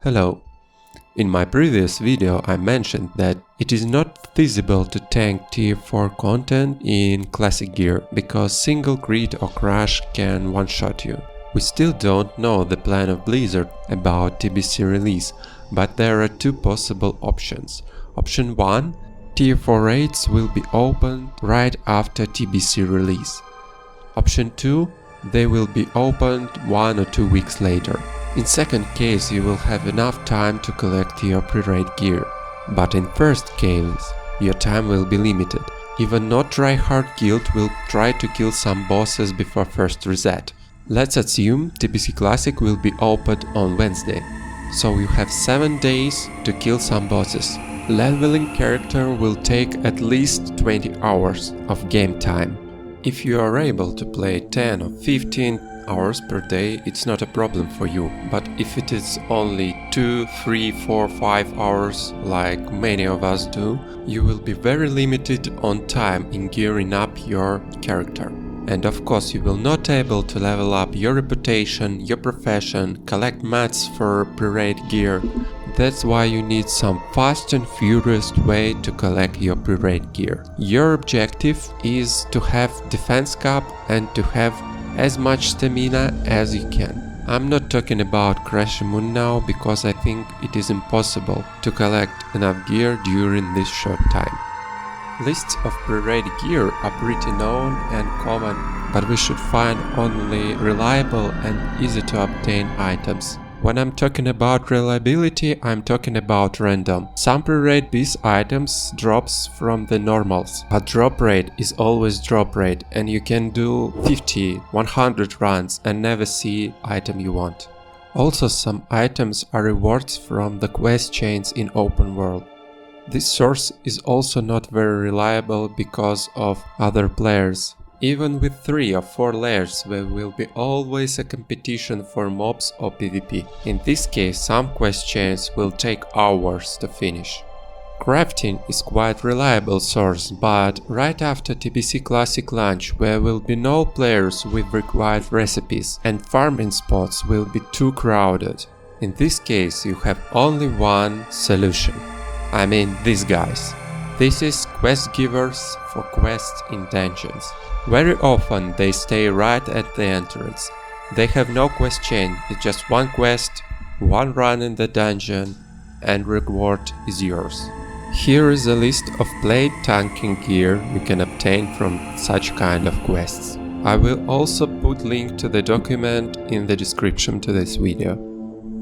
Hello. In my previous video I mentioned that it is not feasible to tank tier 4 content in classic gear because single crit or crash can one-shot you. We still don't know the plan of Blizzard about TBC release, but there are two possible options. Option 1, tier 4 raids will be opened right after TBC release. Option 2, they will be opened 1 or 2 weeks later. In second case you will have enough time to collect your pre-raid gear, but in first case your time will be limited. Even not try-hard guild will try to kill some bosses before first reset. Let's assume TBC Classic will be opened on Wednesday, so you have 7 days to kill some bosses. Leveling character will take at least 20 hours of game time. If you are able to play 10 or 15 hours per day, it's not a problem for you, but if it is only 2, 3, 4, 5 hours like many of us do, you will be very limited on time in gearing up your character. And of course you will not able to level up your reputation, your profession, collect mats for pre-raid gear. That's why you need some fast and furious way to collect your pre-raid gear. Your objective is to have defense cap and to have as much stamina as you can. I'm not talking about Crash Moon now because I think it is impossible to collect enough gear during this short time. Lists of pre-raid gear are pretty known and common, but we should find only reliable and easy to obtain items. When I'm talking about reliability, I'm talking about random. Some pre-raid beast items drops from the normals, but drop rate is always drop rate and you can do 50, 100 runs and never see item you want. Also some items are rewards from the quest chains in open world. This source is also not very reliable because of other players. Even with 3 or 4 layers there will be always a competition for mobs or PvP. In this case some quest chains will take hours to finish. Crafting is quite reliable source, but right after TBC Classic launch there will be no players with required recipes and farming spots will be too crowded. In this case you have only one solution. I mean these guys. This is quest givers for quests in dungeons. Very often they stay right at the entrance. They have no quest chain, it's just one quest, one run in the dungeon, and reward is yours. Here is a list of blade tanking gear you can obtain from such kind of quests. I will also put link to the document in the description to this video.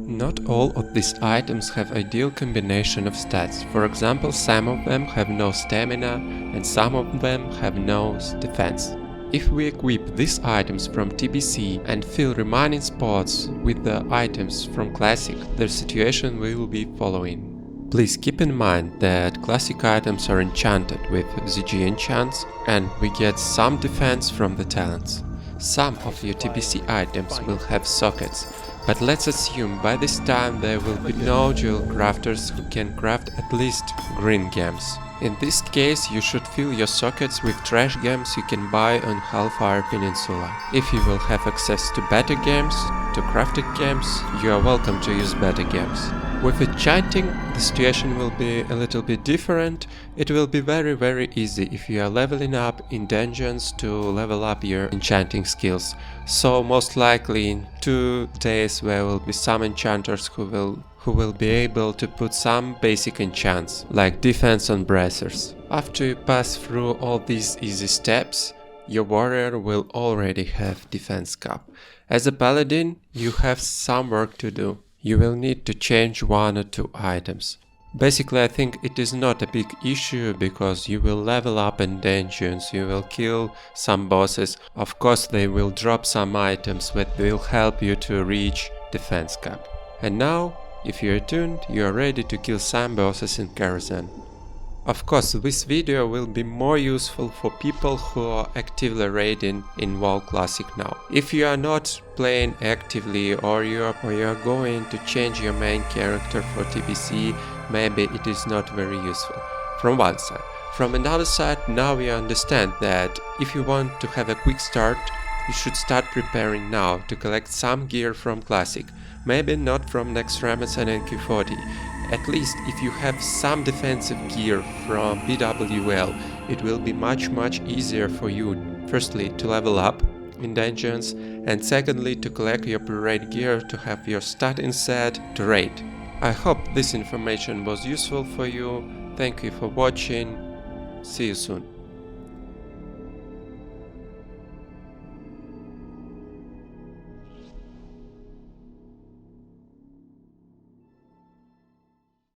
Not all of these items have ideal combination of stats. For example, some of them have no stamina and some of them have no defense. If we equip these items from TBC and fill remaining spots with the items from Classic, the situation will be following. Please keep in mind that Classic items are enchanted with ZG enchants and we get some defense from the talents. Some of your TBC items will have sockets, but let's assume by this time there will be no jewel crafters who can craft at least green gems. In this case you should fill your sockets with trash gems you can buy on Hellfire Peninsula. If you will have access to better gems, to crafted gems, you are welcome to use better gems. With enchanting, the situation will be a little bit different. It will be very easy if you are leveling up in dungeons to level up your enchanting skills. So most likely in 2 days there will be some enchanters who will be able to put some basic enchants, like defense on bracers. After you pass through all these easy steps, your warrior will already have defense cap. As a paladin, you have some work to do. You will need to change 1 or 2 items. Basically I think it is not a big issue because you will level up in dungeons, you will kill some bosses, of course they will drop some items that will help you to reach defense cap. And now, if you are tuned, you are ready to kill some bosses in Karazhan. Of course, this video will be more useful for people who are actively raiding in WoW Classic now. If you are not playing actively or you are going to change your main character for TBC, maybe it is not very useful. From one side. From another side, now you understand that if you want to have a quick start, you should start preparing now to collect some gear from Classic. Maybe not from next Ramazan and Q40. At least if you have some defensive gear from BWL, it will be much easier for you, firstly to level up in dungeons, and secondly to collect your pre-raid gear to have your starting set to raid. I hope this information was useful for you. Thank you for watching. See you soon.